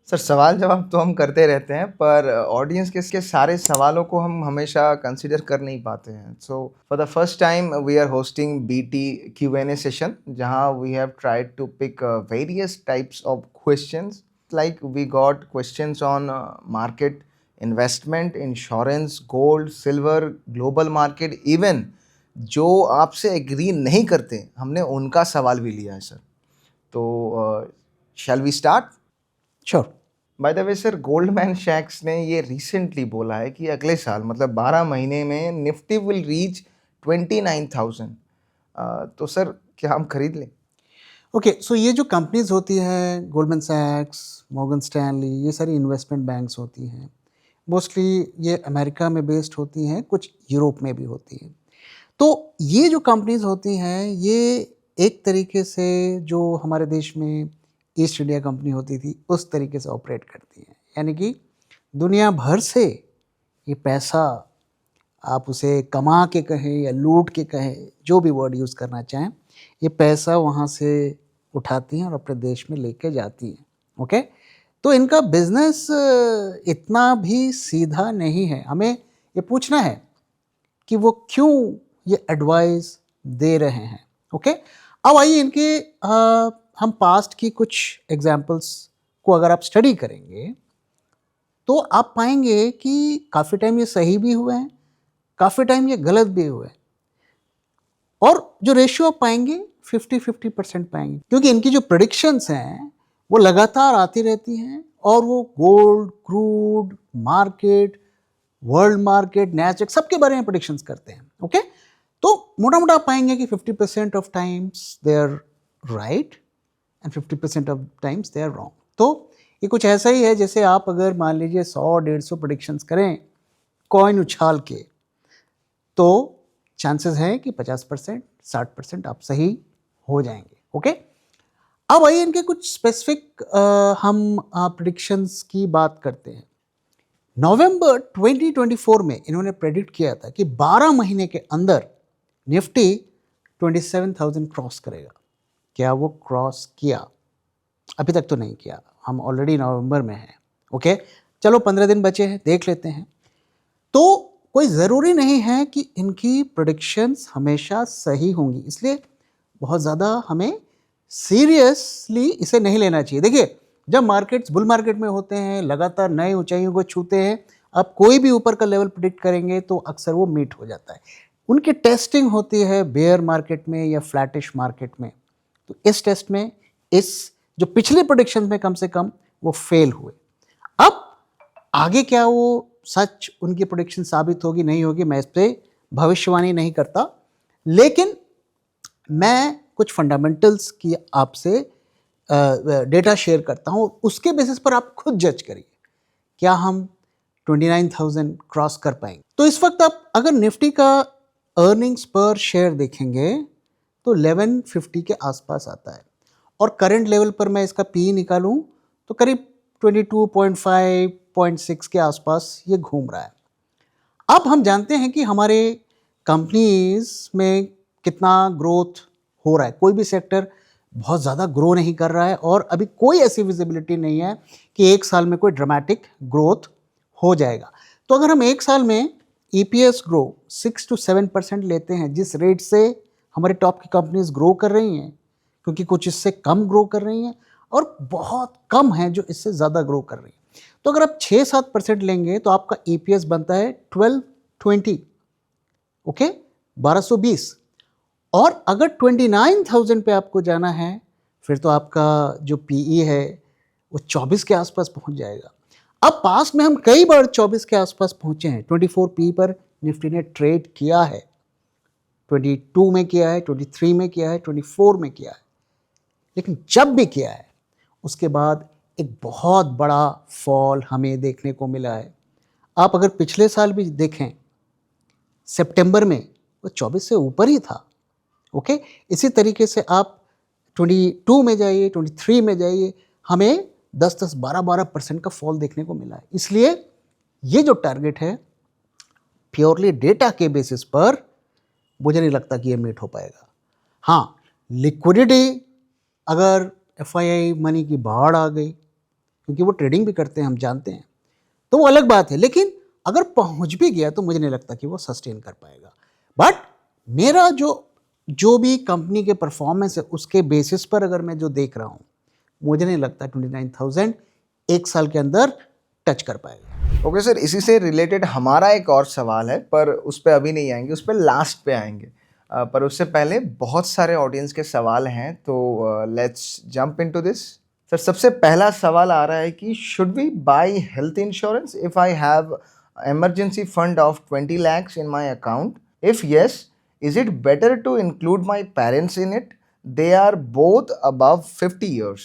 Sir सवाल जवाब तो हम करते रहते हैं पर ऑडियंस के सारे सवालों को हम हमेशा कंसिडर कर नहीं पाते हैं। So for the first time we are hosting BT Q&A session जहां we have tried to pick various types of questions like we got questions on market, investment, insurance, gold, silver, global market, even जो आपसे agree नहीं करते हमने उनका सवाल भी लिया है सर। तो shall we start? Sure. By the way sir, Goldman सैक्स ने ये रिसेंटली बोला है कि अगले साल मतलब 12 महीने में निफ्टी विल रीच 29,000। तो सर क्या हम खरीद लें? ओके, सो ये जो कंपनीज होती हैं, गोल्डमैन सैक्स, मॉर्गन स्टैनली, ये सारी इन्वेस्टमेंट बैंक्स होती हैं। मोस्टली ये अमेरिका में बेस्ड होती हैं, कुछ यूरोप में भी होती हैं। तो ये जो कंपनीज होती हैं, ये एक तरीके से जो हमारे देश में ईस्ट इंडिया कंपनी होती थी, उस तरीके से ऑपरेट करती हैं। यानी कि दुनिया भर से ये पैसा, आप उसे कमा के कहें या लूट के कहें, जो भी वर्ड यूज़ करना चाहें, ये पैसा वहाँ से उठाती हैं और अपने देश में लेके जाती हैं। ओके, तो इनका बिजनेस इतना भी सीधा नहीं है। हमें ये पूछना है कि वो क्यों ये एडवाइस दे रहे हैं। ओके, अब आइए इनके हम पास्ट की कुछ एग्जाम्पल्स को अगर आप स्टडी करेंगे तो आप पाएंगे कि काफ़ी टाइम ये सही भी हुए हैं, काफ़ी टाइम ये गलत भी हुए हैं। और जो रेशियो आप पाएंगे 50-50% पाएंगे, क्योंकि इनकी जो प्रेडिक्शंस हैं वो लगातार आती रहती हैं और वो gold, crude, market, world market, Nasdaq सबके बारे में प्रेडिक्शंस करते हैं। ओके, तो मोटा मोटा आप पाएंगे कि 50% of times they are right and 50% of times they are wrong. तो ये कुछ ऐसा ही है जैसे आप अगर मान लीजिए 100-150 प्रेडिक्शंस करें कॉइन उछाल के, तो चांसेस हैं कि 50%, 60% आप सही हो जाएंगे। ओके, अब आइए इनके कुछ स्पेसिफिक हम प्रेडिक्शंस की बात करते हैं। नवंबर 2024 में इन्होंने प्रेडिक्ट किया था कि 12 महीने के अंदर निफ्टी 27,000 क्रॉस करेगा। क्या वो क्रॉस किया? अभी तक तो नहीं किया, हम ऑलरेडी नवंबर में हैं। ओके, चलो 15 दिन बचे हैं, देख लेते हैं। तो कोई ज़रूरी नहीं है कि इनकी प्रेडिक्शंस हमेशा सही होंगी, इसलिए बहुत ज़्यादा हमें सीरियसली इसे नहीं लेना चाहिए। देखिए, जब मार्केट्स बुल मार्केट में होते हैं, लगातार नए ऊंचाइयों को छूते हैं, आप कोई भी ऊपर का लेवल प्रिडिक्ट करेंगे तो अक्सर वो मीट हो जाता है। उनकी टेस्टिंग होती है बेयर मार्केट में या फ्लैटिश मार्केट में। तो इस टेस्ट में, इस जो पिछले प्रोडिक्शन में कम से कम वो फेल हुए। अब आगे क्या वो सच उनकी प्रोडिक्शन साबित होगी नहीं होगी, मैं इस पर भविष्यवाणी नहीं करता, लेकिन मैं कुछ फंडामेंटल्स की आपसे डेटा शेयर करता हूँ, उसके बेसिस पर आप खुद जज करिए क्या हम 29,000 क्रॉस कर पाएंगे। तो इस वक्त आप अगर निफ्टी का अर्निंग्स पर शेयर देखेंगे तो 1150 के आसपास आता है, और करंट लेवल पर मैं इसका पी निकालूं तो करीब 22.5-6 के आसपास ये घूम रहा है। अब हम जानते हैं कि हमारे कंपनीज में कितना ग्रोथ हो रहा है। कोई भी सेक्टर बहुत ज़्यादा ग्रो नहीं कर रहा है और अभी कोई ऐसी विजिबिलिटी नहीं है कि एक साल में कोई ड्रामेटिक ग्रोथ हो जाएगा। तो अगर हम एक साल में EPS ग्रो 6-7% लेते हैं, जिस रेट से हमारे टॉप की कंपनीज ग्रो कर रही हैं, क्योंककि कुछ इससे कम ग्रो कर रही हैं और बहुत कम हैं जो इससे ज़्यादा ग्रो कर रही हैं, तो अगर आप 6-7% लेंगे तो आपका EPS बनता है 1220। ओके, 1220। और अगर 29,000 पे आपको जाना है फिर तो आपका जो PE है वो 24 के आसपास पहुंच जाएगा। अब पास में हम कई बार 24 के आसपास पहुंचे हैं। 24 PE पर निफ्टी ने ट्रेड किया है, 22 में किया है, 23 में किया है, 24 में किया है, लेकिन जब भी किया है उसके बाद एक बहुत बड़ा फॉल हमें देखने को मिला है। आप अगर पिछले साल भी देखें, सितंबर में वो 24 से ऊपर ही था। ओके, इसी तरीके से आप 22 में जाइए, 23 में जाइए, हमें 10-10, 12-12% का फॉल देखने को मिला है। इसलिए ये जो टारगेट है प्योरली डेटा के बेसिस पर मुझे नहीं लगता कि ये मीट हो पाएगा। हाँ, लिक्विडिटी, अगर FII मनी की बाढ़ आ गई क्योंकि वो ट्रेडिंग भी करते हैं, हम जानते हैं, तो वो अलग बात है। लेकिन अगर पहुंच भी गया तो मुझे नहीं लगता कि वो सस्टेन कर पाएगा। बट मेरा जो भी कंपनी के परफॉर्मेंस है उसके बेसिस पर अगर मैं जो देख रहा हूँ, मुझे नहीं लगता 29,000 एक साल के अंदर टच कर पाएगा। ओके सर, इसी से रिलेटेड हमारा एक और सवाल है, पर उस पर अभी नहीं आएंगे, उस पर लास्ट पे आएंगे। पर उससे पहले बहुत सारे ऑडियंस के सवाल हैं, तो let's jump into this. Sir, सबसे पहला सवाल आ रहा है कि should we buy health insurance if I have emergency fund of 20 lakhs in my account? If yes, is it better to include my parents in it? They are both above 50 years.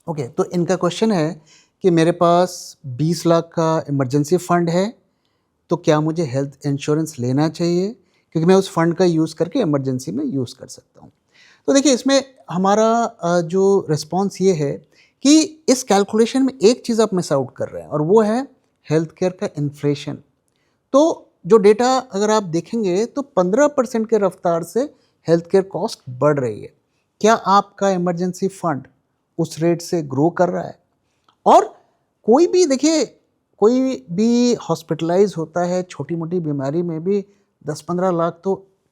Okay, तो इनका question है कि मेरे पास 20 लाख का emergency fund है, तो क्या मुझे हेल्थ इंश्योरेंस लेना चाहिए, क्योंकि मैं उस फंड का यूज़ करके इमरजेंसी में यूज़ कर सकता हूँ। तो देखिए, इसमें हमारा जो रिस्पॉन्स ये है कि इस कैलकुलेशन में एक चीज़ आप मिस आउट कर रहे हैं, और वो है हेल्थ केयर का इन्फ्लेशन। तो जो डेटा अगर आप देखेंगे तो 15% के रफ्तार से हेल्थ केयर कॉस्ट बढ़ रही है। क्या आपका इमरजेंसी फंड उस रेट से ग्रो कर रहा है? और कोई भी देखिए, कोई भी हॉस्पिटलाइज होता है छोटी मोटी बीमारी में भी 10-15 लाख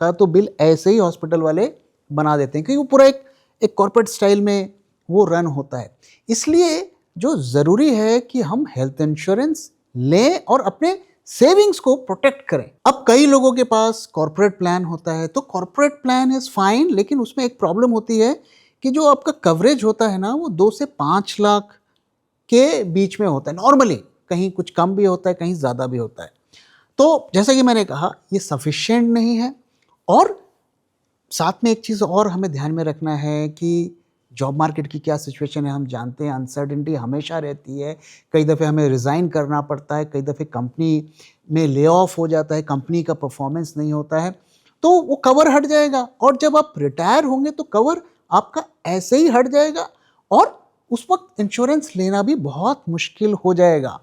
का बिल ऐसे ही हॉस्पिटल वाले बना देते हैं, क्योंकि वो पूरा एक कॉर्पोरेट स्टाइल में वो रन होता है। इसलिए जो ज़रूरी है कि हम हेल्थ इंश्योरेंस लें और अपने सेविंग्स को प्रोटेक्ट करें। अब कई लोगों के पास कॉर्पोरेट प्लान होता है, तो कॉर्पोरेट प्लान इज़ फाइन, लेकिन उसमें एक प्रॉब्लम होती है कि जो आपका कवरेज होता है ना, वो 2 से 5 लाख के बीच में होता है नॉर्मली। कहीं कुछ कम भी होता है, कहीं ज़्यादा भी होता है। तो जैसा कि मैंने कहा, ये सफिशिएंट नहीं है। और साथ में एक चीज़ और हमें ध्यान में रखना है कि जॉब मार्केट की क्या सिचुएशन है। हम जानते हैं अनसर्टेनिटी हमेशा रहती है। कई दफ़े हमें रिज़ाइन करना पड़ता है, कई दफ़े कंपनी में ले ऑफ हो जाता है, कंपनी का परफॉर्मेंस नहीं होता है, तो वो कवर हट जाएगा। और जब आप रिटायर होंगे तो कवर आपका ऐसे ही हट जाएगा, और उस वक्त इंश्योरेंस लेना भी बहुत मुश्किल हो जाएगा।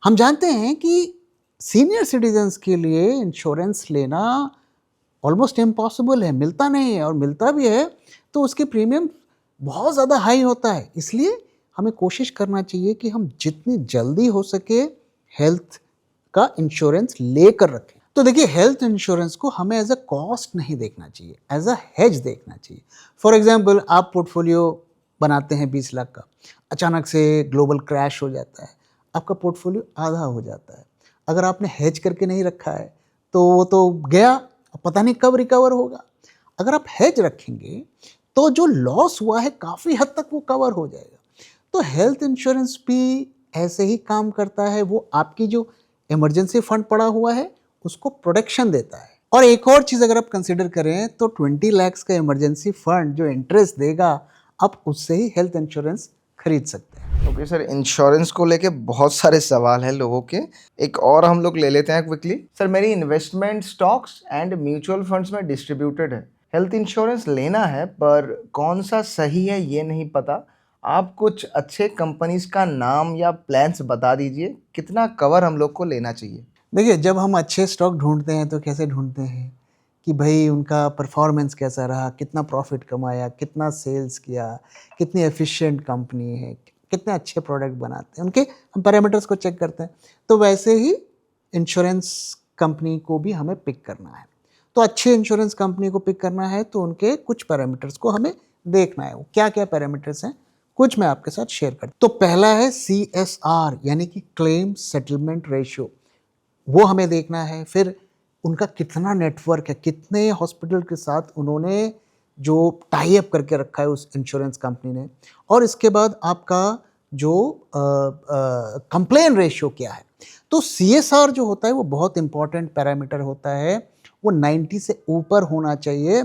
हम जानते हैं कि सीनियर सिटीजन्स के लिए इंश्योरेंस लेना ऑलमोस्ट इम्पॉसिबल है, मिलता नहीं है, और मिलता भी है तो उसके प्रीमियम बहुत ज़्यादा हाई होता है। इसलिए हमें कोशिश करना चाहिए कि हम जितनी जल्दी हो सके हेल्थ का इंश्योरेंस लेकर रखें। तो देखिए, हेल्थ इंश्योरेंस को हमें एज अ कॉस्ट नहीं देखना चाहिए, एज अ हेज देखना चाहिए। फॉर एग्जाम्पल, आप पोर्टफोलियो बनाते हैं 20 लाख का, अचानक से ग्लोबल क्रैश हो जाता है, आपका पोर्टफोलियो आधा हो जाता है। अगर आपने हेज करके नहीं रखा है तो वो तो गया, पता नहीं कब रिकवर होगा। अगर आप हेज रखेंगे तो जो लॉस हुआ है काफ़ी हद तक वो कवर हो जाएगा। तो हेल्थ इंश्योरेंस भी ऐसे ही काम करता है। वो आपकी जो इमरजेंसी फंड पड़ा हुआ है उसको प्रोटेक्शन देता है। और एक और चीज़ अगर आप कंसिडर करें तो 20 लाख का इमरजेंसी फंड जो इंटरेस्ट देगा, आप उससे ही हेल्थ इंश्योरेंस खरीद सकते हैं। ओके सर, इंश्योरेंस को लेके बहुत सारे सवाल हैं लोगों के। एक और हम लोग ले लेते हैं क्विकली। सर, मेरी investment stocks and mutual funds में डिस्ट्रीब्यूटेड है। हेल्थ इंश्योरेंस लेना है, पर कौन सा सही है ये नहीं पता। आप कुछ अच्छे कंपनीज का नाम या प्लान्स बता दीजिए, कितना कवर हम लोग को लेना चाहिए। देखिए, जब हम अच्छे स्टॉक ढूंढते हैं तो कैसे ढूंढते हैं कि भाई उनका परफॉर्मेंस कैसा रहा, कितना प्रॉफिट कमाया, कितना सेल्स किया, कितनी एफिशिएंट कंपनी है, कितने अच्छे प्रोडक्ट बनाते हैं, उनके हम पैरामीटर्स को चेक करते हैं। तो वैसे ही इंश्योरेंस कंपनी को भी हमें पिक करना है। तो अच्छे इंश्योरेंस कंपनी को पिक करना है तो उनके कुछ पैरामीटर्स को हमें देखना है। वो क्या क्या पैरामीटर्स हैं, कुछ मैं आपके साथ शेयर करता हूँ। तो पहला है CSR, यानी कि क्लेम सेटलमेंट रेशियो, वो हमें देखना है। फिर उनका कितना नेटवर्क है, कितने हॉस्पिटल के साथ उन्होंने जो टाई अप करके रखा है उस इंश्योरेंस कंपनी ने। और इसके बाद आपका जो कंप्लेन रेशियो क्या है। तो CSR जो होता है वो बहुत इंपॉर्टेंट पैरामीटर होता है। वो 90 से ऊपर होना चाहिए।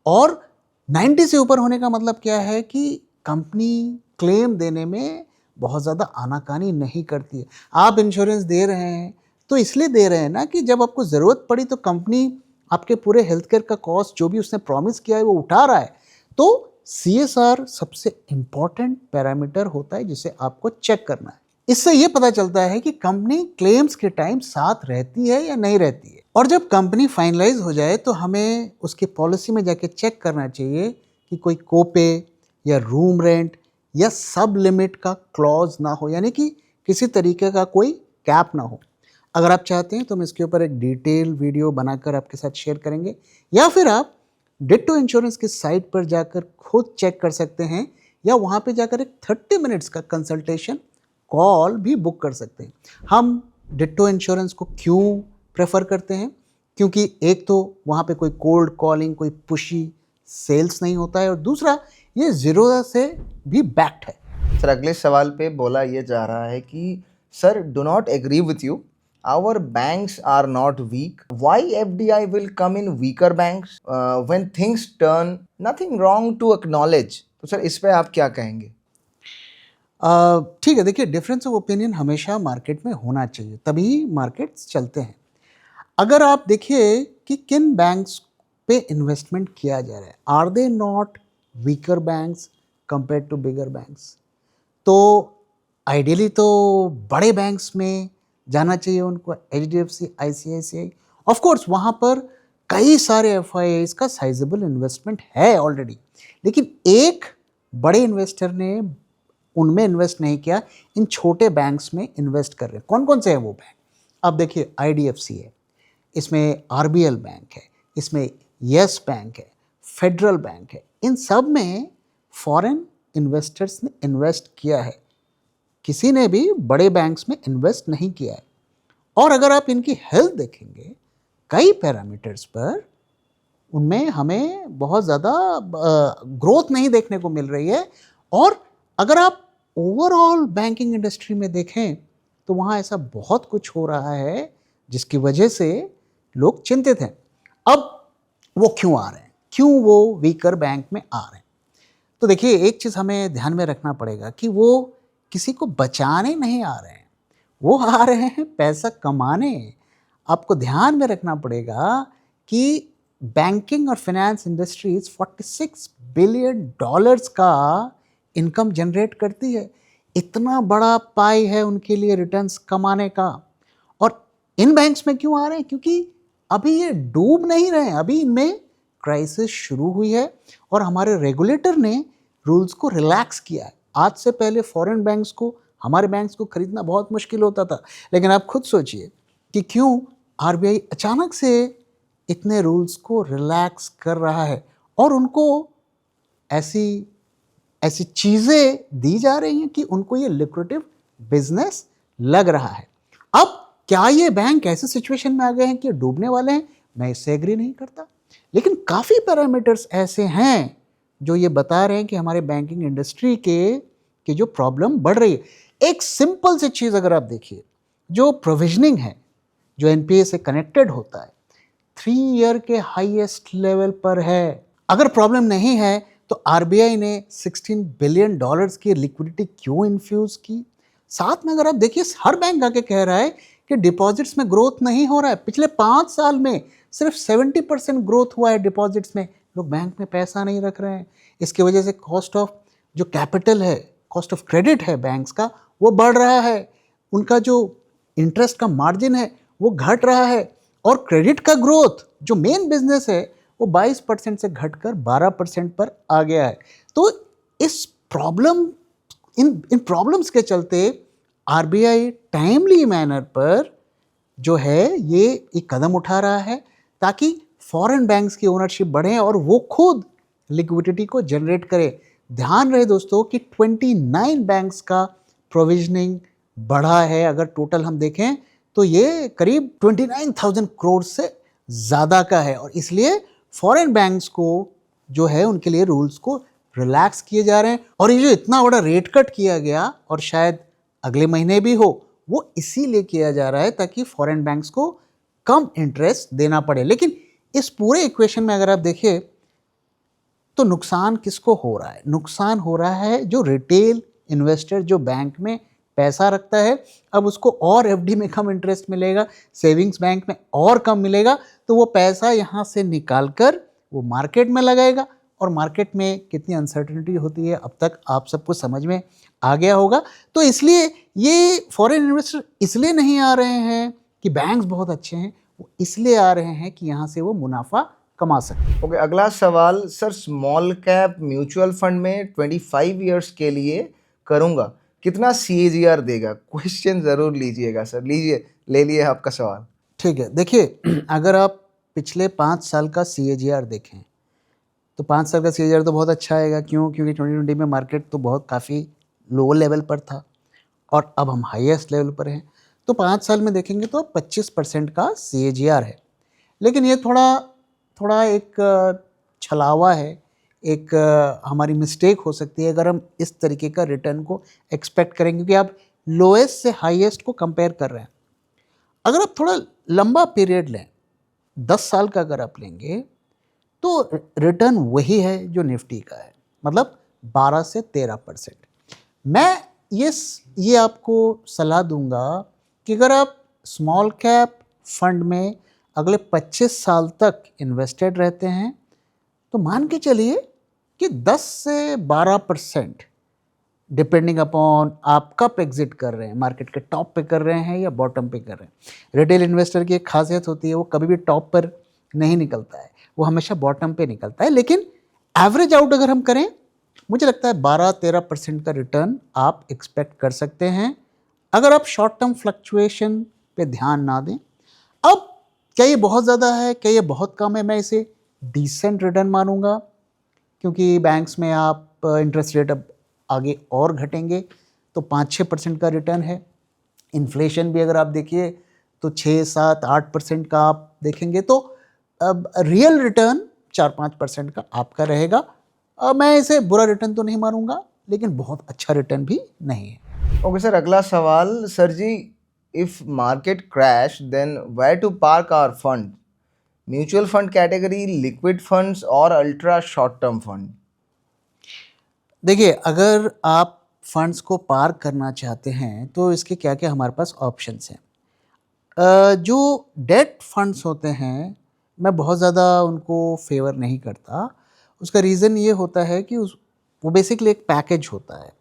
और 90 से ऊपर होने का मतलब क्या है कि कंपनी क्लेम देने में बहुत ज़्यादा आनाकानी नहीं करती है। आप इंश्योरेंस दे रहे हैं तो इसलिए दे रहे हैं ना कि जब आपको ज़रूरत पड़ी तो कंपनी आपके पूरे हेल्थ केयर का कॉस्ट जो भी उसने प्रॉमिस किया है वो उठा रहा है। तो CSR सबसे इम्पॉर्टेंट पैरामीटर होता है जिसे आपको चेक करना है। इससे ये पता चलता है कि कंपनी क्लेम्स के टाइम साथ रहती है या नहीं रहती है। और जब कंपनी फाइनलाइज हो जाए तो हमें उसकी पॉलिसी में जाके चेक करना चाहिए कि कोई कोपे या रूम रेंट या सब लिमिट का क्लॉज ना हो, यानी कि किसी तरीके का कोई कैप ना हो। अगर आप चाहते हैं तो हम इसके ऊपर एक डिटेल वीडियो बनाकर आपके साथ शेयर करेंगे, या फिर आप डिट्टो इंश्योरेंस की साइट पर जाकर खुद चेक कर सकते हैं, या वहाँ पे जाकर एक 30 मिनट्स का कंसल्टेशन कॉल भी बुक कर सकते हैं। हम डिट्टो इंश्योरेंस को क्यों प्रेफर करते हैं? क्योंकि एक तो वहाँ पे कोई कोल्ड कॉलिंग, कोई पुशी सेल्स नहीं होता है, और दूसरा ये ज़ीरो से भी बैक्ड है। सर अगले सवाल पे बोला ये जा रहा है कि sir do not agree with you, our banks are not weak, why FDI will come in weaker banks when things turn, nothing wrong to acknowledge. तो सर इस पे आप क्या कहेंगे? ठीक है, देखिए डिफरेंस ऑफ ओपिनियन हमेशा मार्केट में होना चाहिए, तभी मार्केट्स चलते हैं। अगर आप देखिए कि किन बैंक्स पे इन्वेस्टमेंट किया जा रहा है, are they not weaker banks compare to bigger banks? तो आइडियली तो बड़े बैंक्स में जाना चाहिए उनको, HDFC, ICICI। ऑफ कोर्स वहाँ पर कई सारे FIIs का साइजेबल इन्वेस्टमेंट है ऑलरेडी, लेकिन एक बड़े इन्वेस्टर ने उनमें इन्वेस्ट नहीं किया, इन छोटे बैंक्स में इन्वेस्ट कर रहे हैं। कौन कौन से हैं वो बैंक? अब देखिए IDFC है, इसमें RBL बैंक है, इसमें येस बैंक है, फेडरल बैंक है। इन सब में फॉरेन इन्वेस्टर्स ने इन्वेस्ट किया है, किसी ने भी बड़े बैंक्स में इन्वेस्ट नहीं किया है। और अगर आप इनकी हेल्थ देखेंगे कई पैरामीटर्स पर, उनमें हमें बहुत ज़्यादा ग्रोथ नहीं देखने को मिल रही है। और अगर आप ओवरऑल बैंकिंग इंडस्ट्री में देखें तो वहाँ ऐसा बहुत कुछ हो रहा है जिसकी वजह से लोग चिंतित हैं। अब वो क्यों आ रहे हैं, क्यों वो वीकर बैंक में आ रहे हैं? तो देखिए एक चीज़ हमें ध्यान में रखना पड़ेगा कि वो किसी को बचाने नहीं आ रहे हैं, वो आ रहे हैं पैसा कमाने। आपको ध्यान में रखना पड़ेगा कि बैंकिंग और फाइनेंस इंडस्ट्रीज 46 बिलियन डॉलर्स का इनकम जनरेट करती है। इतना बड़ा पाई है उनके लिए रिटर्न्स कमाने का। और इन बैंक्स में क्यों आ रहे हैं? क्योंकि अभी ये डूब नहीं रहे हैं, अभी इनमें क्राइसिस शुरू हुई है और हमारे रेगुलेटर ने रूल्स को रिलैक्स किया है। आज से पहले फॉरेन बैंक्स को, हमारे बैंक्स को खरीदना बहुत मुश्किल होता था, लेकिन आप खुद सोचिए कि क्यों RBI अचानक से इतने रूल्स को रिलैक्स कर रहा है और उनको ऐसी ऐसी चीज़ें दी जा रही हैं कि उनको ये लिक्रेटिव बिजनेस लग रहा है। अब क्या ये बैंक ऐसे सिचुएशन में आ गए हैं कि डूबने वाले हैं? मैं इससे एग्री नहीं करता, लेकिन काफ़ी पैरामीटर्स ऐसे हैं जो ये बता रहे हैं कि हमारे बैंकिंग इंडस्ट्री के जो प्रॉब्लम बढ़ रही है। एक सिंपल सी चीज़ अगर आप देखिए, जो प्रोविजनिंग है, जो NPA से कनेक्टेड होता है, 3 ईयर के हाईएस्ट लेवल पर है। अगर प्रॉब्लम नहीं है तो RBI ने 16 बिलियन डॉलर्स की लिक्विडिटी क्यों इन्फ्यूज की? साथ में अगर आप देखिए, हर बैंक आके कह रहा है कि डिपॉजिट्स में ग्रोथ नहीं हो रहा है। पिछले 5 साल में सिर्फ 70% ग्रोथ हुआ है डिपॉजिट्स में। लोग बैंक में पैसा नहीं रख रहे हैं। इसकी वजह से कॉस्ट ऑफ जो कैपिटल है, कॉस्ट ऑफ क्रेडिट है बैंक्स का, वो बढ़ रहा है। उनका जो इंटरेस्ट का मार्जिन है वो घट रहा है। और क्रेडिट का ग्रोथ, जो मेन बिजनेस है, वो 22% से घटकर 12% पर आ गया है। तो इस इन प्रॉब्लम्स के चलते RBI टाइमली मैनर पर जो है ये एक कदम उठा रहा है ताकि फॉरेन बैंक्स की ओनरशिप बढ़े और वो खुद लिक्विडिटी को जनरेट करे। ध्यान रहे दोस्तों कि 29 बैंक्स का प्रोविजनिंग बढ़ा है। अगर टोटल हम देखें तो ये करीब 29,000 करोड़ से ज़्यादा का है, और इसलिए फॉरेन बैंक्स को जो है उनके लिए रूल्स को रिलैक्स किए जा रहे हैं। और ये जो इतना बड़ा रेट कट किया गया और शायद अगले महीने भी हो, वो इसीलिए किया जा रहा है ताकि फॉरेन बैंक्स को कम इंटरेस्ट देना पड़े। लेकिन इस पूरे इक्वेशन में अगर आप देखिए तो नुकसान किसको हो रहा है? नुकसान हो रहा है जो रिटेल इन्वेस्टर जो बैंक में पैसा रखता है। अब उसको और FD में कम इंटरेस्ट मिलेगा, सेविंग्स बैंक में और कम मिलेगा, तो वो पैसा यहाँ से निकाल कर वो मार्केट में लगाएगा। और मार्केट में कितनी अनसर्टेनिटी होती है अब तक आप सबको समझ में आ गया होगा। तो इसलिए ये फॉरेन इन्वेस्टर इसलिए नहीं आ रहे हैं कि बैंक्स बहुत अच्छे हैं, वो इसलिए आ रहे हैं कि यहाँ से वो मुनाफा कमा सकते हैं। ओके, अगला सवाल sir, small cap mutual fund में 25 इयर्स के लिए करूंगा, कितना CAGR देगा? क्वेश्चन जरूर लीजिएगा सर, लीजिए, ले लिए आपका सवाल। ठीक है, देखिए अगर आप पिछले 5 साल का CAGR देखें तो 5 साल का CAGR तो बहुत अच्छा आएगा। क्यों? क्योंकि 2020 में मार्केट तो बहुत काफ़ी लो लेवल पर था और अब हम हाईएस्ट लेवल पर हैं। तो 5 साल में देखेंगे तो 25% का CAGR है। लेकिन ये थोड़ा थोड़ा एक छलावा है, एक हमारी मिस्टेक हो सकती है अगर हम इस तरीके का रिटर्न को एक्सपेक्ट करेंगे, क्योंकि आप लोएस्ट से हाईएस्ट को कंपेयर कर रहे हैं। अगर आप थोड़ा लंबा पीरियड लें, 10 साल का अगर आप लेंगे तो रिटर्न वही है जो निफ्टी का है, मतलब 12 से 13%। मैं ये आपको सलाह दूंगा कि अगर आप स्मॉल कैप फंड में अगले 25 साल तक इन्वेस्टेड रहते हैं तो मान के चलिए कि 10 से 12%, डिपेंडिंग अपॉन आप कब एग्जिट कर रहे हैं, मार्केट के टॉप पे कर रहे हैं या बॉटम पे कर रहे हैं। रिटेल इन्वेस्टर की एक खासियत होती है, वो कभी भी टॉप पर नहीं निकलता है, वो हमेशा बॉटम पे निकलता है। लेकिन एवरेज आउट अगर हम करें, मुझे लगता है 12-13% का रिटर्न आप एक्सपेक्ट कर सकते हैं अगर आप शॉर्ट टर्म फ्लक्चुएशन पे ध्यान ना दें। अब क्या ये बहुत ज़्यादा है, क्या ये बहुत कम है? मैं इसे डिसेंट रिटर्न मानूंगा, क्योंकि बैंक्स में आप इंटरेस्ट रेट अब आगे और घटेंगे तो 5-6% का रिटर्न है। इन्फ्लेशन भी अगर आप देखिए तो 6-7-8% का आप देखेंगे, तो अब रियल रिटर्न 4-5% का आपका रहेगा। मैं इसे बुरा रिटर्न तो नहीं मानूंगा, लेकिन बहुत अच्छा रिटर्न भी नहीं है। ओके सर, अगला सवाल सर जी, if market crash then where to park our fund? Mutual fund category, liquid funds और अल्ट्रा शॉर्ट टर्म फंड? देखिए, अगर आप फंड्स को पार्क करना चाहते हैं तो इसके क्या क्या हमारे पास ऑप्शंस हैं। जो डेट फंड्स होते हैं, मैं बहुत ज़्यादा उनको फेवर नहीं करता। उसका रीज़न ये होता है कि वो बेसिकली एक पैकेज होता है।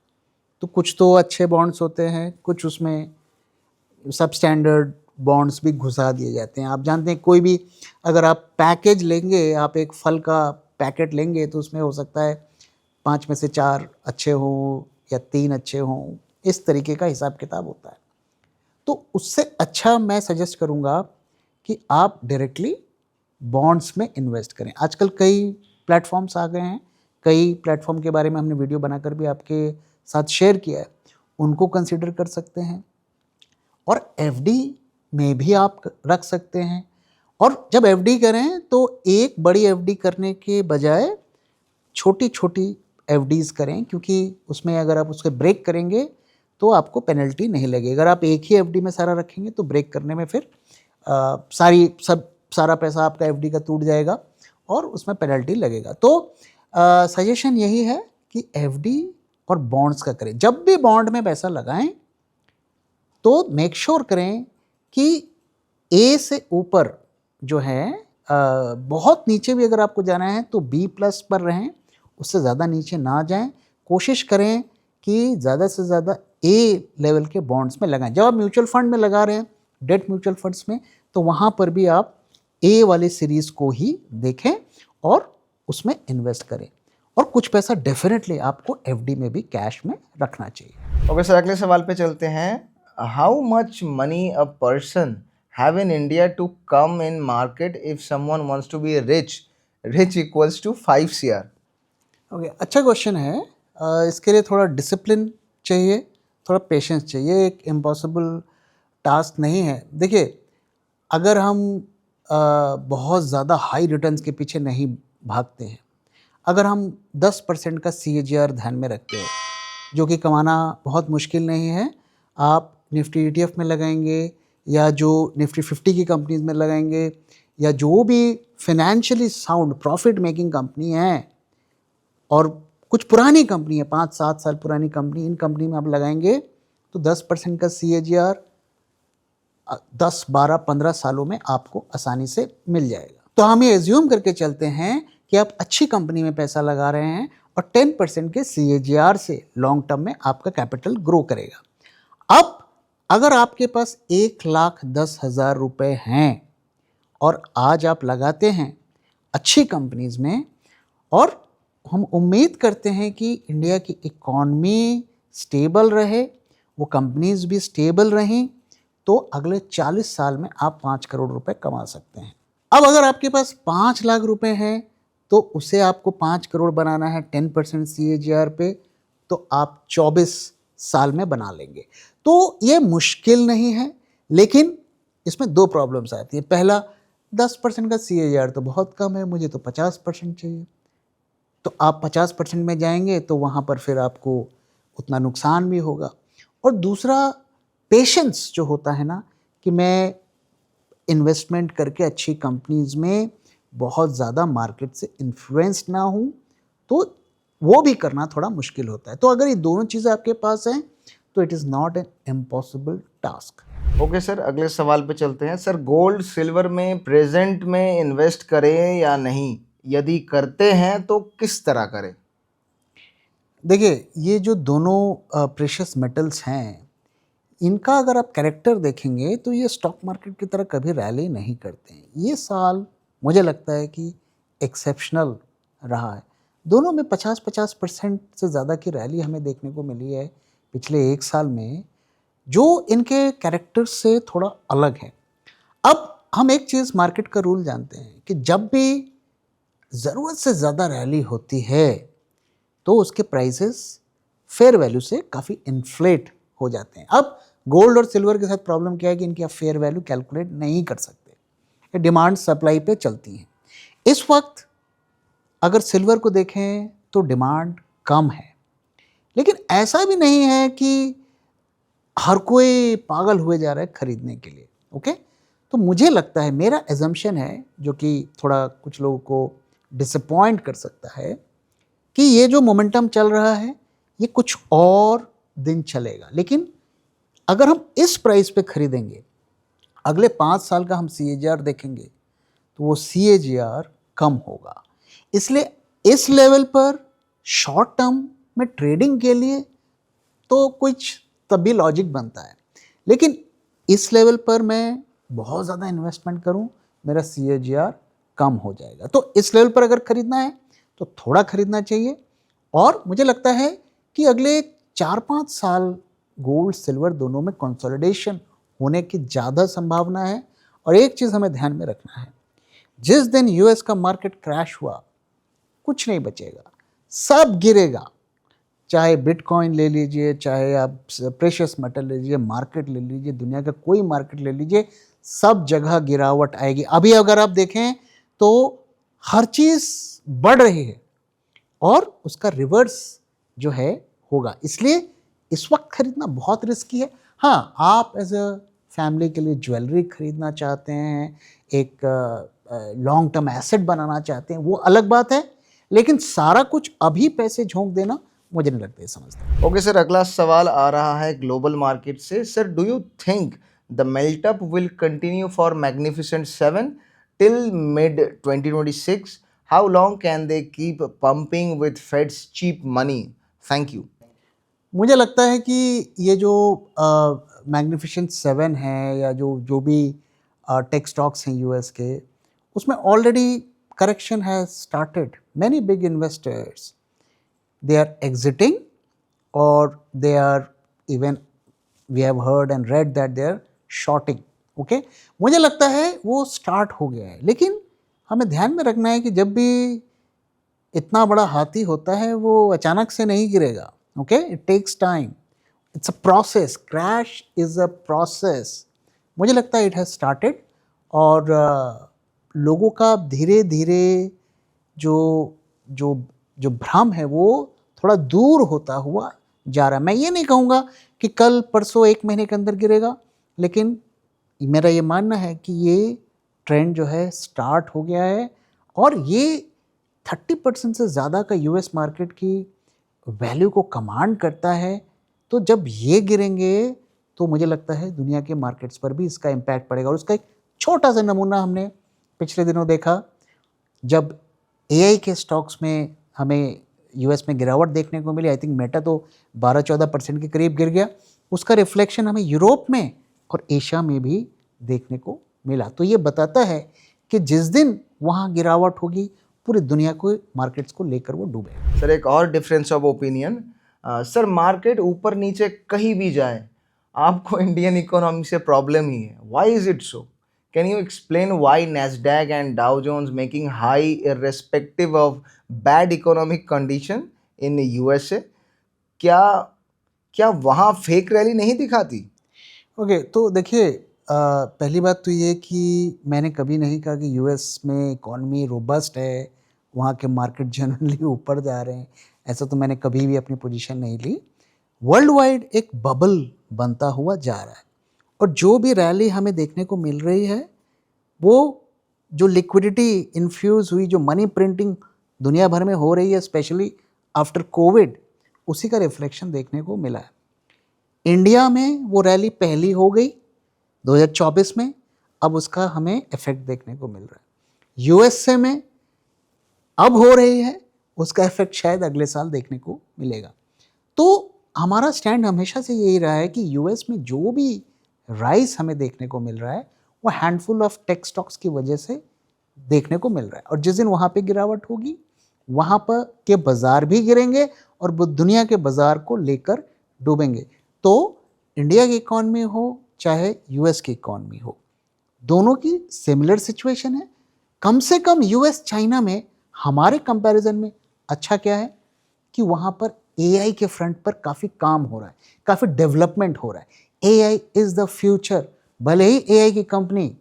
तो कुछ तो अच्छे बॉन्ड्स होते हैं, कुछ उसमें सब स्टैंडर्ड बॉन्ड्स भी घुसा दिए जाते हैं। आप जानते हैं, कोई भी अगर आप पैकेज लेंगे, आप एक फल का पैकेट लेंगे तो उसमें हो सकता है 5 में से 4 अच्छे हों या 3 अच्छे हों, इस तरीके का हिसाब किताब होता है। तो उससे अच्छा मैं सजेस्ट करूँगा कि आप डायरेक्टली बॉन्ड्स में इन्वेस्ट करें। आजकल कई प्लेटफॉर्म्स आ गए हैं, कई प्लेटफॉर्म के बारे में हमने वीडियो बनाकर भी आपके साथ शेयर किया है, उनको कंसिडर कर सकते हैं। और एफडी में भी आप रख सकते हैं। और जब एफडी करें तो एक बड़ी एफडी करने के बजाय छोटी छोटी एफडीज़ करें, क्योंकि उसमें अगर आप उसके ब्रेक करेंगे तो आपको पेनल्टी नहीं लगेगी। अगर आप एक ही एफडी में सारा रखेंगे तो ब्रेक करने में फिर सारा पैसा आपका एफडी का टूट जाएगा और उसमें पेनल्टी लगेगा। तो सजेशन यही है कि एफडी और बॉन्ड्स का करें। जब भी बॉन्ड में पैसा लगाएं तो मेक श्योर करें कि ए से ऊपर जो है, बहुत नीचे भी अगर आपको जाना है तो B+ पर रहें, उससे ज़्यादा नीचे ना जाएं। कोशिश करें कि ज़्यादा से ज़्यादा A लेवल के बॉन्ड्स में लगाएं। जब आप म्यूचुअल फंड में लगा रहे हैं, डेट म्यूचुअल फंड्स में, तो वहाँ पर भी आप A वाली सीरीज़ को ही देखें और उसमें इन्वेस्ट करें। और कुछ पैसा डेफिनेटली आपको एफडी में भी कैश में रखना चाहिए। ओके सर, अगले सवाल पे चलते हैं। How much money a person have in India to come in market if someone wants to be rich equals to 5 CR? Okay, अच्छा क्वेश्चन है। इसके लिए थोड़ा डिसिप्लिन चाहिए, थोड़ा पेशेंस चाहिए, एक इम्पॉसिबल टास्क नहीं है। देखिए, अगर हम बहुत ज़्यादा हाई रिटर्न्स के पीछे नहीं भागते हैं, अगर हम 10% का CAGR ध्यान में रखते हैं, जो कि कमाना बहुत मुश्किल नहीं है, आप निफ्टी ETF में लगाएंगे या जो निफ्टी 50 की कंपनीज में लगाएंगे या जो भी financially sound profit making company है और कुछ पुरानी कंपनी है, 5-7 साल पुरानी कंपनी, इन कंपनी में आप लगाएंगे तो 10% का CAGR 10-12-15 सालों में आपको आसानी से मिल जाएगा। तो हम ये एज्यूम करके चलते हैं कि आप अच्छी कंपनी में पैसा लगा रहे हैं और 10% के CAGR से लॉन्ग टर्म में आपका कैपिटल ग्रो करेगा। अब अगर आपके पास 1,10,000 रुपये हैं और आज आप लगाते हैं, अच्छी कंपनीज़ में, और हम उम्मीद करते हैं कि इंडिया की इकॉनमी स्टेबल रहे, वो कंपनीज़ भी स्टेबल रहें, तो अगले 40 साल में आप 5 करोड़ रुपए कमा सकते हैं। अब अगर आपके पास 5 लाख रुपए हैं, तो उसे आपको 5 करोड़ बनाना है 10% CAGR पे, तो आप 24 साल में बना लेंगे। तो ये मुश्किल नहीं है, लेकिन इसमें 2 प्रॉब्लम्स आती हैं। पहला, 10% का CAGR तो बहुत कम है, मुझे तो 50% चाहिए। तो आप 50% में जाएंगे तो वहाँ पर फिर आपको उतना नुकसान भी होगा। और दूसरा, पेशेंस जो होता है ना, कि मैं इन्वेस्टमेंट करके अच्छी कंपनीज़ में बहुत ज़्यादा मार्केट से इन्फ्लुएंस्ड ना हूँ, तो वो भी करना थोड़ा मुश्किल होता है। तो अगर ये दोनों चीज़ें आपके पास हैं, तो it is not an impossible task. Okay sir, अगले सवाल पे चलते हैं। सर, गोल्ड सिल्वर में प्रेजेंट में इन्वेस्ट करें या नहीं? यदि करते हैं तो किस तरह करें? देखिए, ये जो दोनों प्रेशियस मेटल्स हैं, इनका अगर आप कैरेक्टर देखेंगे तो ये स्टॉक मार्केट की तरह कभी रैली नहीं करते हैं। ये साल मुझे लगता है कि एक्सेप्शनल रहा है। दोनों में 50-50% से ज़्यादा की रैली हमें देखने को मिली है पिछले 1 साल में, जो इनके कैरेक्टर से थोड़ा अलग है। अब हम एक चीज़ मार्केट का रूल जानते हैं कि जब भी ज़रूरत से ज़्यादा रैली होती है, तो उसके प्राइसेस फेयर वैल्यू से काफ़ी इन्फ्लेट हो जाते हैं। अब गोल्ड और सिल्वर के साथ प्रॉब्लम क्या है कि इनकी आप फेयर वैल्यू कैलकुलेट नहीं कर सकते, ये डिमांड सप्लाई पे चलती हैं। इस वक्त अगर सिल्वर को देखें तो डिमांड कम है, लेकिन ऐसा भी नहीं है कि हर कोई पागल हुए जा रहा है खरीदने के लिए। ओके, तो मुझे लगता है, मेरा एजम्पशन है, जो कि थोड़ा कुछ लोगों को डिसअपॉइंट कर सकता है, कि ये जो मोमेंटम चल रहा है ये कुछ और दिन चलेगा। लेकिन अगर हम इस प्राइस पे खरीदेंगे, अगले 5 साल का हम CAGR देखेंगे, तो वो CAGR कम होगा। इसलिए इस लेवल पर शॉर्ट टर्म में ट्रेडिंग के लिए तो कुछ तभी लॉजिक बनता है, लेकिन इस लेवल पर मैं बहुत ज़्यादा इन्वेस्टमेंट करूं, मेरा CAGR कम हो जाएगा। तो इस लेवल पर अगर खरीदना है तो थोड़ा खरीदना चाहिए, और मुझे लगता है कि अगले 4-5 साल गोल्ड सिल्वर दोनों में कंसोलिडेशन होने की ज़्यादा संभावना है। और एक चीज़ हमें ध्यान में रखना है, जिस दिन US का मार्केट क्रैश हुआ, कुछ नहीं बचेगा, सब गिरेगा। चाहे बिटकॉइन ले लीजिए, चाहे आप प्रेशियस मेटल ले लीजिए, मार्केट ले लीजिए, दुनिया का कोई मार्केट ले लीजिए, सब जगह गिरावट आएगी। अभी अगर आप देखें तो हर चीज़ बढ़ रही है, और उसका रिवर्स जो है होगा। इसलिए इस वक्त खरीदना बहुत रिस्की है। हाँ, आप एज अ फैमिली के लिए ज्वेलरी खरीदना चाहते हैं, एक लॉन्ग टर्म एसेट बनाना चाहते हैं, वो अलग बात है, लेकिन सारा कुछ अभी पैसे झोंक देना मुझे नहीं लगता है समझदार। ओके सर, अगला सवाल आ रहा है ग्लोबल मार्केट से। Sir, do you think the melt up will continue for magnificent 7 till mid 2026? How long can they keep pumping with Fed's cheap money? Thank you. मुझे लगता है कि ये जो मैग्निफिसेंट 7 है, या जो जो भी टेक स्टॉक्स हैं US के, उसमें already correction has started. Many big investors, they are exiting, or they are even, we have heard and read that they are shorting. Okay, मुझे लगता है वो स्टार्ट हो गया है, लेकिन हमें ध्यान में रखना है कि जब भी इतना बड़ा हाथी होता है वो अचानक से नहीं गिरेगा। Okay, it takes time, it's a process, crash is a process. मुझे लगता है इट हैज स्टार्टेड, और लोगों का धीरे धीरे जो जो जो भ्रम है वो थोड़ा दूर होता हुआ जा रहा है। मैं ये नहीं कहूँगा कि कल परसों 1 महीने के अंदर गिरेगा, लेकिन मेरा ये मानना है कि ये ट्रेंड जो है स्टार्ट हो गया है, और ये 30% से ज़्यादा का US मार्केट की वैल्यू को कमांड करता है। तो जब ये गिरेंगे तो मुझे लगता है दुनिया के मार्केट्स पर भी इसका इम्पैक्ट पड़ेगा। और उसका एक छोटा सा नमूना हमने पिछले दिनों देखा, जब AI के स्टॉक्स में हमें US में गिरावट देखने को मिली। आई थिंक मेटा तो 12-14% के करीब गिर गया। उसका रिफ्लेक्शन हमें यूरोप में और एशिया में भी देखने को मिला। तो ये बताता है कि जिस दिन वहाँ गिरावट होगी, पूरी दुनिया को मार्केट्स को लेकर वो डूबेगा। सर एक और difference of opinion, sir market ऊपर नीचे कहीं भी जाए आपको इंडियन इकोनॉमी से प्रॉब्लम ही है, why is it so? Can you explain why Nasdaq and Dow Jones making high irrespective of bad economic condition in USA? क्या क्या वहाँ फेक रैली नहीं दिखाती? ओके, तो देखिए, पहली बात तो ये कि मैंने कभी नहीं कहा कि यूएस में इकॉनमी रोबस्ट है, वहाँ के मार्केट जनरली ऊपर जा रहे हैं। ऐसा तो मैंने कभी भी अपनी पोजीशन नहीं ली। वर्ल्ड वाइड एक बबल बनता हुआ जा रहा है, और जो भी रैली हमें देखने को मिल रही है, वो जो लिक्विडिटी इन्फ्यूज़ हुई, जो मनी प्रिंटिंग दुनिया भर में हो रही है, स्पेशली आफ्टर कोविड, उसी का रिफ्लेक्शन देखने को मिला है। इंडिया में वो रैली पहली हो गई 2024 में, अब उसका हमें इफेक्ट देखने को मिल रहा है। यूएसए में अब हो रही है, उसका इफेक्ट शायद अगले साल देखने को मिलेगा। तो हमारा स्टैंड हमेशा से यही रहा है कि यूएस में जो भी राइज हमें देखने को मिल रहा है, वो हैंडफुल ऑफ टेक स्टॉक्स की वजह से देखने को मिल रहा है, और जिस दिन वहाँ पे गिरावट होगी, वहाँ पर के बाज़ार भी गिरेंगे और वो दुनिया के बाज़ार को लेकर डूबेंगे। तो इंडिया की इकॉनमी हो चाहे यूएस की इकॉनमी हो, दोनों की सिमिलर सिचुएशन है। कम से कम यूएस चाइना में हमारे कंपैरिजन में अच्छा क्या है कि वहाँ पर एआई के फ्रंट पर काफ़ी काम हो रहा है, काफ़ी डेवलपमेंट हो रहा है। AI is the future. भले ही एआई की कंपनी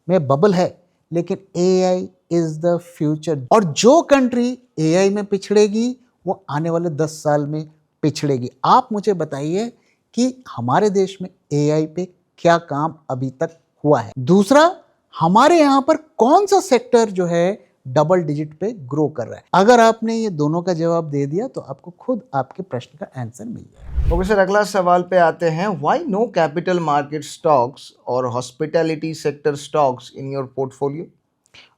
में बबल है, लेकिन एआई इज़ द फ्यूचर। और जो कंट्री एआई में पिछड़ेगी, वो आने वाले 10 साल में पिछड़ेगी। आप मुझे बताइए कि हमारे देश में एआई पे क्या काम अभी तक हुआ है। दूसरा, हमारे यहाँ पर कौन सा सेक्टर जो है डबल डिजिट पे ग्रो कर रहा है। अगर आपने ये दोनों का जवाब दे दिया तो आपको खुद आपके प्रश्न का आंसर मिल जाएगा। ओके सर, अगला सवाल पे आते हैं, why no capital market stocks और hospitality sector stocks in your portfolio?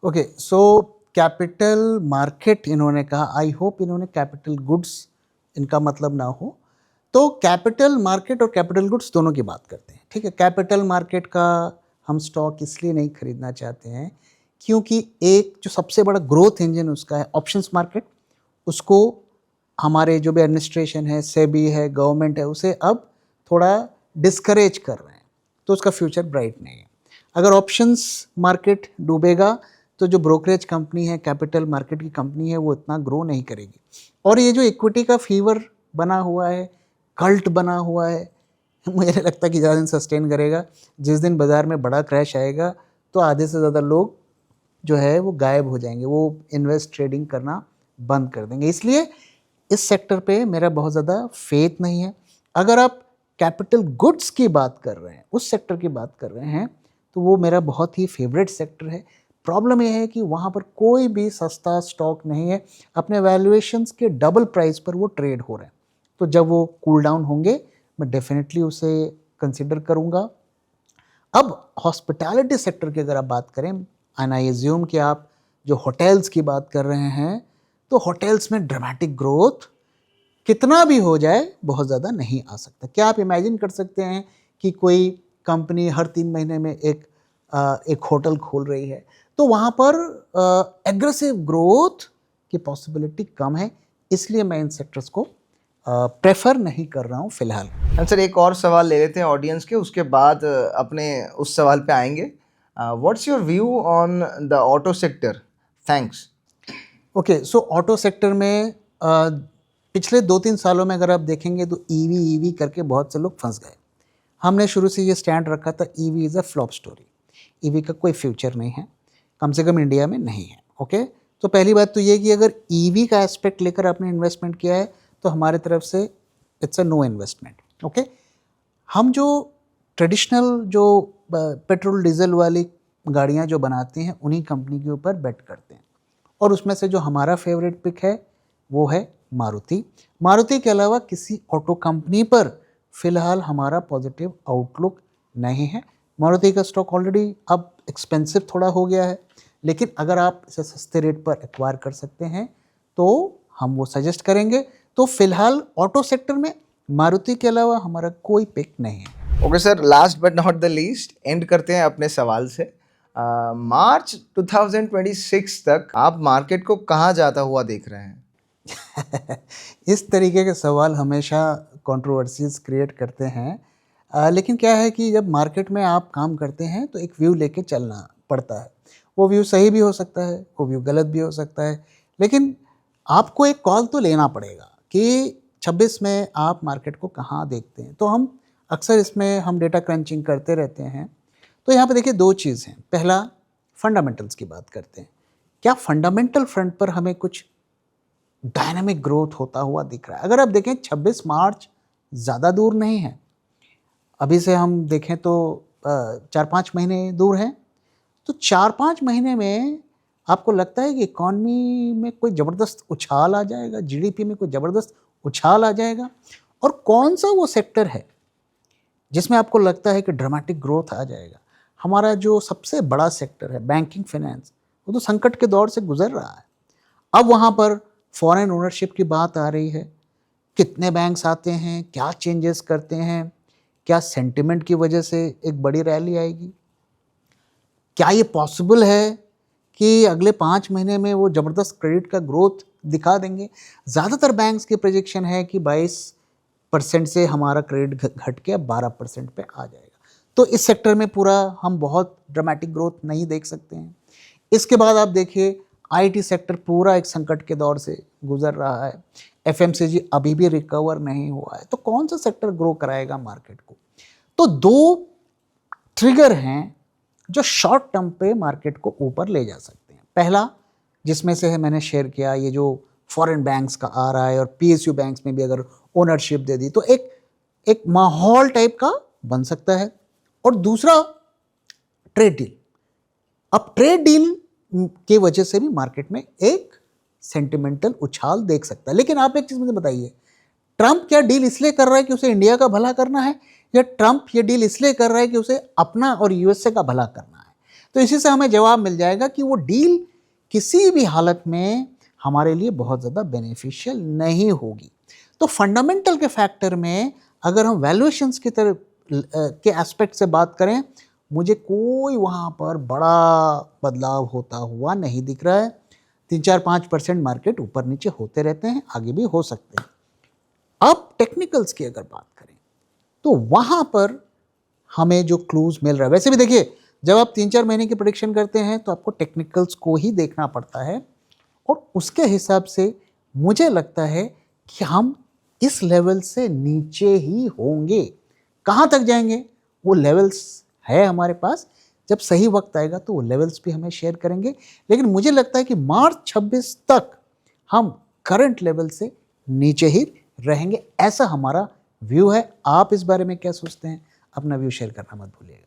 Okay, so capital market इन्होंने कहा, आई होप इन्होंने कैपिटल गुड्स इनका मतलब ना हो। तो कैपिटल मार्केट और कैपिटल गुड्स दोनों की बात करते हैं, ठीक है। कैपिटल मार्केट का हम स्टॉक इसलिए नहीं खरीदना चाहते हैं क्योंकि एक जो सबसे बड़ा ग्रोथ इंजन उसका है ऑप्शंस मार्केट, उसको हमारे जो भी एडमिनिस्ट्रेशन है, सेबी है, गवर्नमेंट है, उसे अब थोड़ा डिस्करेज कर रहे हैं, तो उसका फ्यूचर ब्राइट नहीं है। अगर ऑप्शंस मार्केट डूबेगा तो जो ब्रोकरेज कंपनी है, कैपिटल मार्केट की कंपनी है, वो इतना ग्रो नहीं करेगी। और ये जो इक्विटी का फीवर बना हुआ है, कल्ट बना हुआ है, मुझे नहीं लगता कि ज़्यादा दिन सस्टेन करेगा। जिस दिन बाज़ार में बड़ा क्रैश आएगा तो आधे से ज़्यादा लोग जो है वो गायब हो जाएंगे, वो इन्वेस्ट ट्रेडिंग करना बंद कर देंगे। इसलिए इस सेक्टर पे मेरा बहुत ज़्यादा फेथ नहीं है। अगर आप कैपिटल गुड्स की बात कर रहे हैं, उस सेक्टर की बात कर रहे हैं, तो वो मेरा बहुत ही फेवरेट सेक्टर है। प्रॉब्लम यह है कि वहाँ पर कोई भी सस्ता स्टॉक नहीं है, अपने वैल्यूएशंस के डबल प्राइस पर वो ट्रेड हो रहे हैं। तो जब वो कूल डाउन होंगे, मैं डेफिनेटली उसे कंसिडर करूँगा। अब हॉस्पिटैलिटी सेक्टर की अगर आप बात करें, एंड आई एज्यूम कि आप जो होटल्स की बात कर रहे हैं, तो होटल्स में ड्रामेटिक ग्रोथ कितना भी हो जाए बहुत ज़्यादा नहीं आ सकता। क्या आप इमेजिन कर सकते हैं कि कोई कंपनी हर 3 महीने में एक होटल खोल रही है, तो वहाँ पर एग्रेसिव ग्रोथ की पॉसिबिलिटी कम है। इसलिए मैं इन सेक्टर्स को प्रेफर नहीं कर रहा हूँ फिलहाल। सर एक और सवाल ले लेते हैं ऑडियंस के, उसके बाद अपने उस सवाल पे आएंगे। What's your view on the auto sector? Thanks. Okay, so auto sector में पिछले 2-3 सालों में अगर आप देखेंगे तो ईवी करके बहुत से लोग फंस गए। हमने शुरू से ये स्टैंड रखा था, EV is a flop story, EV का कोई फ्यूचर नहीं है, कम से कम इंडिया में नहीं है। ओके, तो पहली बात तो ये कि अगर ईवी का एस्पेक्ट लेकर आपने इन्वेस्टमेंट किया है तो हमारे तरफ से it's a no investment. Okay, हम जो ट्रेडिशनल जो पेट्रोल डीजल वाली गाड़ियाँ जो बनाते हैं, उन्हीं कंपनी के ऊपर बेट करते हैं, और उसमें से जो हमारा फेवरेट पिक है वो है मारुति। मारुति के अलावा किसी ऑटो कंपनी पर फिलहाल हमारा पॉजिटिव आउटलुक नहीं है। मारुति का स्टॉक ऑलरेडी अब एक्सपेंसिव थोड़ा हो गया है, लेकिन अगर आप इसे सस्ते रेट पर एक्वायर कर सकते हैं तो हम वो सजेस्ट करेंगे। तो फिलहाल ऑटो सेक्टर में मारुति के अलावा हमारा कोई पिक नहीं है। Okay sir, last but not the least, and करते हैं अपने सवाल से। मार्च 2026 तक आप मार्केट को कहाँ जाता हुआ देख रहे हैं? इस तरीके के सवाल हमेशा कंट्रोवर्सीज क्रिएट करते हैं। लेकिन क्या है कि जब मार्केट में आप काम करते हैं तो एक व्यू लेके चलना पड़ता है। वो व्यू सही भी हो सकता है, वो व्यू गलत भी हो सकता है, लेकिन आपको एक कॉल तो लेना पड़ेगा कि 26 में आप मार्केट को कहाँ देखते हैं। तो हम अक्सर इसमें हम डेटा क्रंचिंग करते रहते हैं। तो यहाँ पे देखिए 2 चीज़ हैं। पहला, फंडामेंटल्स की बात करते हैं। क्या फंडामेंटल फ्रंट पर हमें कुछ डायनामिक ग्रोथ होता हुआ दिख रहा है? अगर आप देखें 26 मार्च ज़्यादा दूर नहीं है, अभी से हम देखें तो 4-5 महीने दूर हैं। तो 4-5 महीने में आपको लगता है कि इकॉनमी में कोई ज़बरदस्त उछाल आ जाएगा, जीडीपी में कोई ज़बरदस्त उछाल आ जाएगा? और कौन-सा वो सेक्टर है जिसमें आपको लगता है कि ड्रामेटिक ग्रोथ आ जाएगा? हमारा जो सबसे बड़ा सेक्टर है बैंकिंग फाइनेंस, वो तो संकट के दौर से गुज़र रहा है। अब वहाँ पर फॉरेन ओनरशिप की बात आ रही है। कितने बैंक्स आते हैं, क्या चेंजेस करते हैं, क्या सेंटिमेंट की वजह से एक बड़ी रैली आएगी? क्या ये पॉसिबल है कि अगले 5 महीने में वो ज़बरदस्त क्रेडिट का ग्रोथ दिखा देंगे? ज़्यादातर बैंक्स की प्रोजेक्शन है कि 22% से हमारा क्रेडिट घट के अब 12% पे आ जाएगा। तो इस सेक्टर में पूरा हम बहुत ड्रामेटिक ग्रोथ नहीं देख सकते हैं। इसके बाद आप देखिए आईटी सेक्टर पूरा एक संकट के दौर से गुजर रहा है। एफएमसीजी अभी भी रिकवर नहीं हुआ है। तो कौन सा सेक्टर ग्रो कराएगा मार्केट को? तो 2 ट्रिगर हैं जो शॉर्ट टर्म पे मार्केट को ऊपर ले जा सकते हैं। पहला, जिसमें से है मैंने शेयर किया, ये जो फॉरेन बैंक्स का आ रहा है और पीएसयू बैंक्स में भी अगर ओनरशिप दे दी तो एक माहौल टाइप का बन सकता है। और दूसरा, ट्रेड डील। अब ट्रेड डील की वजह से भी मार्केट में एक सेंटिमेंटल उछाल देख सकता है। लेकिन आप एक चीज़ मुझे बताइए, ट्रंप क्या डील इसलिए कर रहा है कि उसे इंडिया का भला करना है, या ट्रंप ये डील इसलिए कर रहा है कि उसे अपना और यूएसए का भला करना है? तो इसी से हमें जवाब मिल जाएगा कि वो डील किसी भी हालत में हमारे लिए बहुत ज़्यादा बेनिफिशियल नहीं होगी। तो फंडामेंटल के फैक्टर में अगर हम वैल्यूएशंस की तरफ के एस्पेक्ट से बात करें, मुझे कोई वहाँ पर बड़ा बदलाव होता हुआ नहीं दिख रहा है। 3-4-5% मार्केट ऊपर नीचे होते रहते हैं, आगे भी हो सकते हैं। अब टेक्निकल्स की अगर बात करें तो वहाँ पर हमें जो क्लूज मिल रहा है, वैसे भी देखिए जब आप 3-4 महीने की प्रेडिक्शन करते हैं तो आपको टेक्निकल्स को ही देखना पड़ता है, और उसके हिसाब से मुझे लगता है कि हम इस लेवल से नीचे ही होंगे। कहाँ तक जाएंगे वो लेवल्स है हमारे पास, जब सही वक्त आएगा तो वो लेवल्स भी हमें शेयर करेंगे। लेकिन मुझे लगता है कि मार्च 26 तक हम करंट लेवल से नीचे ही रहेंगे, ऐसा हमारा व्यू है। आप इस बारे में क्या सोचते हैं? अपना व्यू शेयर करना मत भूलिएगा।